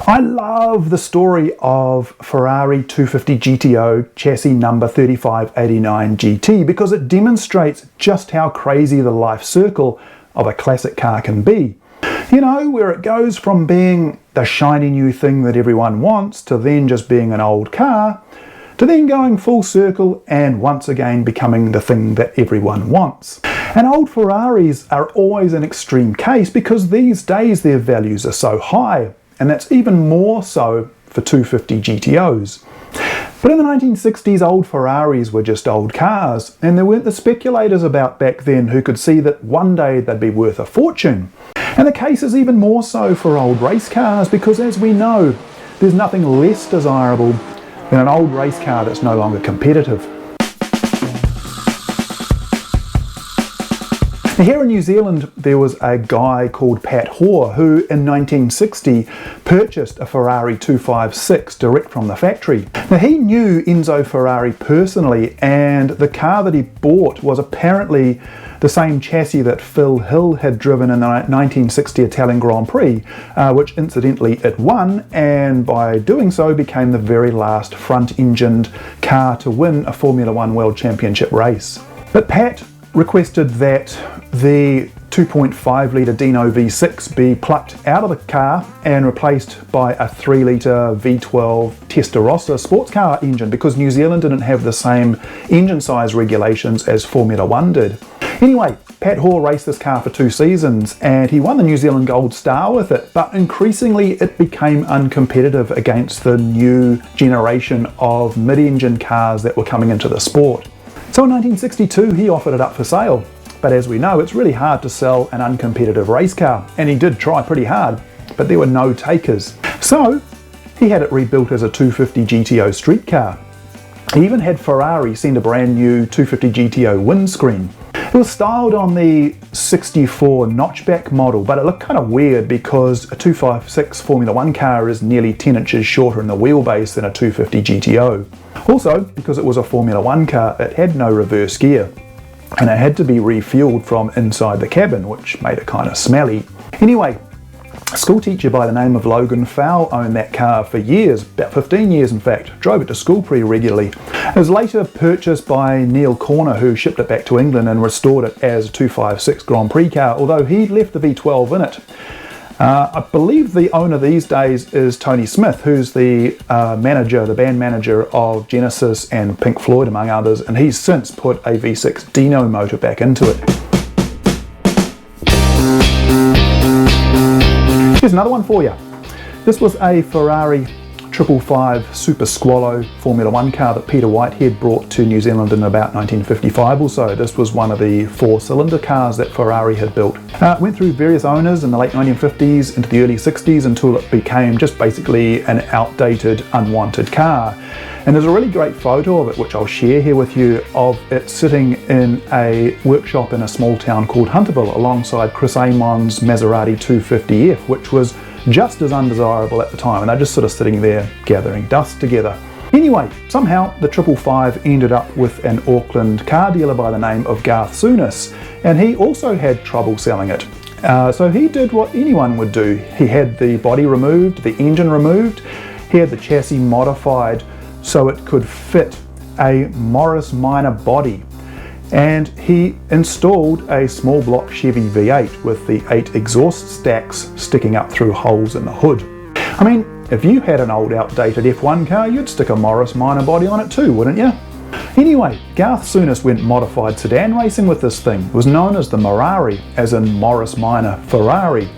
I love the story of Ferrari 250 GTO chassis number 3589 GT because it demonstrates just how crazy the life circle of a classic car can be. You know, where it goes from being the shiny new thing that everyone wants to then just being an old car, to then going full circle and once again becoming the thing that everyone wants. And old Ferraris are always an extreme case because these days their values are so high, and that's even more so for 250 GTOs. But in the 1960s, old Ferraris were just old cars, and there weren't the speculators about back then who could see that one day they'd be worth a fortune. And the case is even more so for old race cars because, as we know, there's nothing less desirable than an old race car that's no longer competitive. Now, here in New Zealand, there was a guy called Pat Hoare who in 1960 purchased a Ferrari 256 direct from the factory. Now, he knew Enzo Ferrari personally, and the car that he bought was apparently the same chassis that Phil Hill had driven in the 1960 Italian Grand Prix, which incidentally it won, and by doing so became the very last front-engined car to win a Formula One World Championship race. But Pat requested that the 2.5 litre Dino V6 be plucked out of the car and replaced by a 3 litre V12 Testarossa sports car engine because New Zealand didn't have the same engine size regulations as Formula One did. Anyway, Pat Hoare raced this car for 2 seasons and he won the New Zealand Gold Star with it, but increasingly it became uncompetitive against the new generation of mid-engine cars that were coming into the sport. So in 1962 he offered it up for sale, but as we know it's really hard to sell an uncompetitive race car, and he did try pretty hard, but there were no takers. So he had it rebuilt as a 250 GTO street car. He even had Ferrari send a brand new 250 GTO windscreen. It was styled on the 64 notchback model, but it looked kind of weird because a 256 Formula One car is nearly 10 inches shorter in the wheelbase than a 250 GTO. Also, because it was a Formula One car, it had no reverse gear, and it had to be refueled from inside the cabin, which made it kind of smelly. Anyway, a school teacher by the name of Logan Fowle owned that car for years, about 15 years in fact, drove it to school pretty regularly. It was later purchased by Neil Corner, who shipped it back to England and restored it as a 256 Grand Prix car, although he left the V12 in it. I believe the owner these days is Tony Smith, who's the band manager of Genesis and Pink Floyd among others, and he's since put a V6 Dino motor back into it. Here's another one for you. This was a Ferrari 555 Super Squalo Formula One car that Peter Whitehead brought to New Zealand in about 1955 or so. This was one of the 4-cylinder cars that Ferrari had built. It went through various owners in the late 1950s into the early 60s until it became just basically an outdated, unwanted car. And there's a really great photo of it, which I'll share here with you, of it sitting in a workshop in a small town called Hunterville alongside Chris Amon's Maserati 250F, which was just as undesirable at the time, and they're just sort of sitting there gathering dust together. Anyway, somehow the 555 ended up with an Auckland car dealer by the name of Garth Souness, and he also had trouble selling it. So he did what anyone would do. He had the body removed, the engine removed, he had the chassis modified so it could fit a Morris Minor body, and he installed a small block Chevy V8 with the 8 exhaust stacks sticking up through holes in the hood. I mean, if you had an old outdated F1 car, you'd stick a Morris Minor body on it too, wouldn't you? Anyway, Garth Souness went modified sedan racing with this thing. It was known as the Ferrari, as in Morris Minor Ferrari.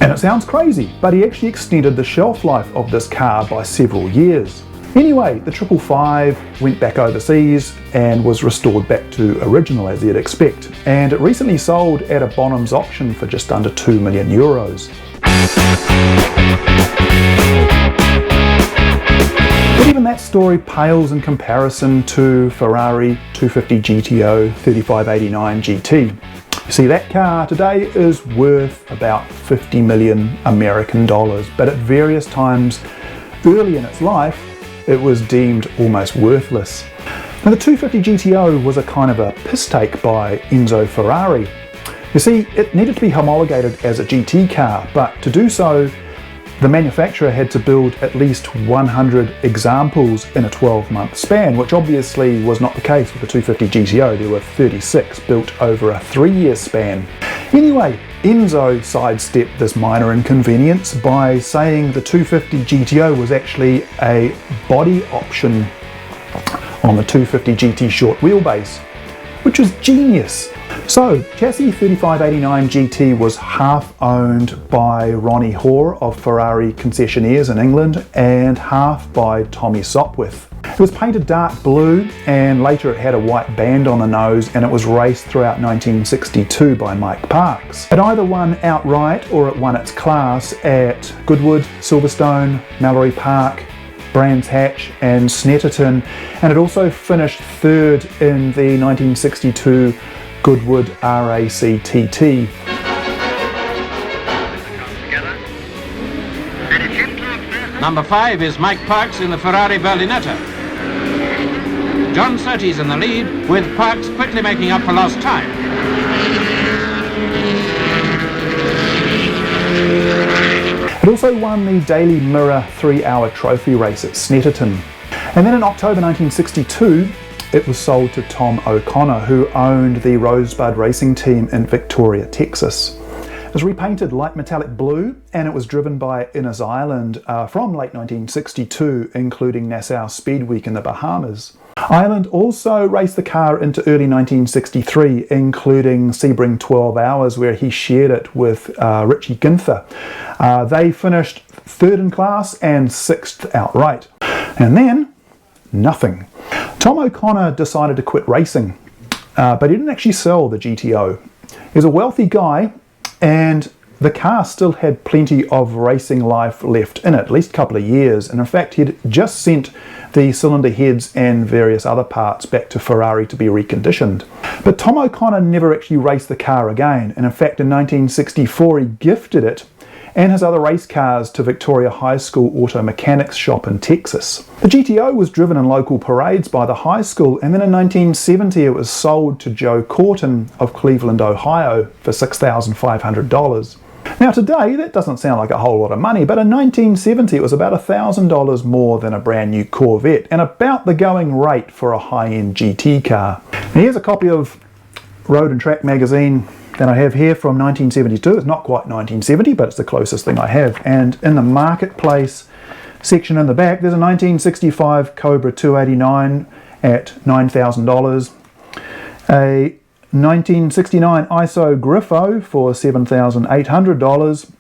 And it sounds crazy, but he actually extended the shelf life of this car by several years. Anyway, the 555 went back overseas and was restored back to original as you'd expect, and it recently sold at a Bonhams auction for just under €2 million. But even that story pales in comparison to Ferrari 250 GTO 3589 GT. You see, that car today is worth about 50 million American dollars, but at various times early in its life, it was deemed almost worthless. Now, the 250 GTO was a kind of a piss take by Enzo Ferrari. You see, it needed to be homologated as a GT car, but to do so, the manufacturer had to build at least 100 examples in a 12-month span, which obviously was not the case with the 250 GTO. There were 36 built over a 3-year span. Anyway, Enzo sidestepped this minor inconvenience by saying the 250 GTO was actually a body option on the 250 GT short wheelbase, which was genius. So, chassis 3589 GT was half owned by Ronnie Hoare of Ferrari concessionaires in England and half by Tommy Sopwith. It was painted dark blue and later it had a white band on the nose, and it was raced throughout 1962 by Mike Parks. It either won outright or it won its class at Goodwood, Silverstone, Mallory Park, Brands Hatch and Snetterton, and it also finished third in the 1962 Goodwood RACTT. Number 5 is Mike Parks in the Ferrari Berlinetta. John Surtees in the lead, with Parks quickly making up for lost time. It also won the Daily Mirror 3-hour trophy race at Snetterton. And then in October 1962, it was sold to Tom O'Connor, who owned the Rosebud Racing Team in Victoria, Texas. It was repainted light metallic blue, and it was driven by Innes Ireland from late 1962, including Nassau Speed Week in the Bahamas. Ireland also raced the car into early 1963, including Sebring 12 Hours, where he shared it with Richie Ginther. They finished third in class and sixth outright. And then, nothing. Tom O'Connor decided to quit racing, but he didn't actually sell the GTO. He was a wealthy guy, and the car still had plenty of racing life left in it, at least a couple of years, and in fact he'd just sent the cylinder heads and various other parts back to Ferrari to be reconditioned. But Tom O'Connor never actually raced the car again, and in fact in 1964 he gifted it and his other race cars to Victoria High School Auto Mechanics shop in Texas. The GTO was driven in local parades by the high school, and then in 1970 it was sold to Joe Corton of Cleveland, Ohio for $6,500. Now today that doesn't sound like a whole lot of money, but in 1970 it was about $1,000 more than a brand new Corvette, and about the going rate for a high-end GT car. Now here's a copy of Road and Track magazine that I have here from 1972. It's not quite 1970, but it's the closest thing I have. And in the marketplace section in the back, there's a 1965 Cobra 289 at $9,000, a 1969 ISO Griffo for $7,800,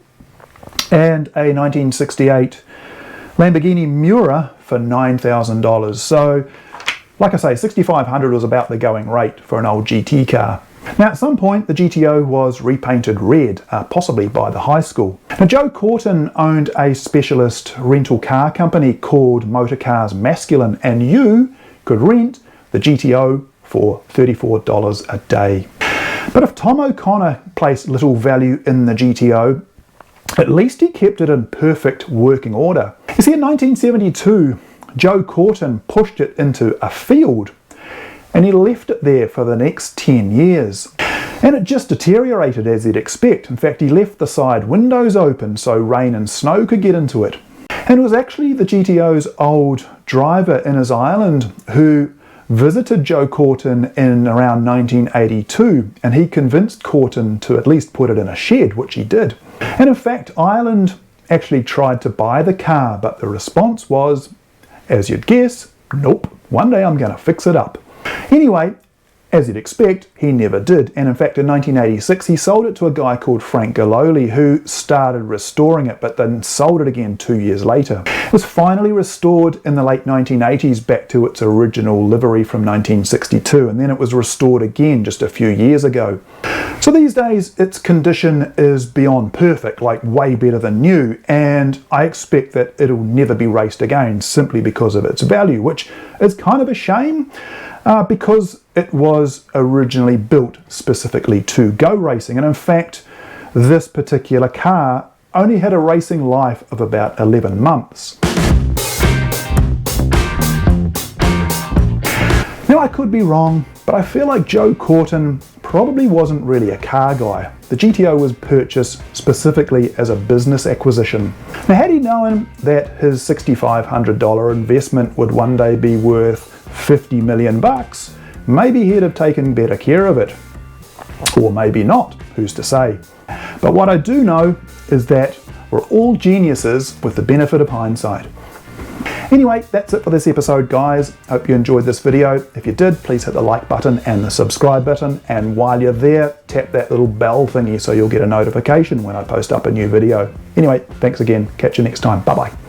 and a 1968 Lamborghini Miura for $9,000. So, like I say, $6,500 was about the going rate for an old GT car. Now, at some point, the GTO was repainted red, possibly by the high school. Now, Joe Corton owned a specialist rental car company called Motorcars Masculine, and you could rent the GTO for $34 a day. But if Tom O'Connor placed little value in the GTO, at least he kept it in perfect working order. You see, in 1972, Joe Corton pushed it into a field, and he left it there for the next 10 years. And it just deteriorated as you'd expect. In fact, he left the side windows open so rain and snow could get into it. And it was actually the GTO's old driver, Innes Ireland, who visited Joe Corton in around 1982, and he convinced Corton to at least put it in a shed, which he did. And in fact, Ireland actually tried to buy the car, but the response was, as you'd guess, nope, one day I'm going to fix it up. Anyway, as you'd expect, he never did, and in fact in 1986 he sold it to a guy called Frank Galoli, who started restoring it but then sold it again 2 years later. It was finally restored in the late 1980s back to its original livery from 1962, and then it was restored again just a few years ago. So these days its condition is beyond perfect, like way better than new, and I expect that it'll never be raced again simply because of its value, which is kind of a shame. Because it was originally built specifically to go racing, and in fact this particular car only had a racing life of about 11 months. Now I could be wrong, but I feel like Joe Corton probably wasn't really a car guy. the GTO was purchased specifically as a business acquisition. Now, had he known that his $6,500 investment would one day be worth 50 million bucks, maybe he'd have taken better care of it. Or maybe not, who's to say? But what I do know is that we're all geniuses with the benefit of hindsight. Anyway, that's it for this episode, guys. Hope you enjoyed this video. If you did, please hit the like button and the subscribe button. And while you're there, tap that little bell thingy so you'll get a notification when I post up a new video. Anyway, thanks again. Catch you next time. Bye-bye.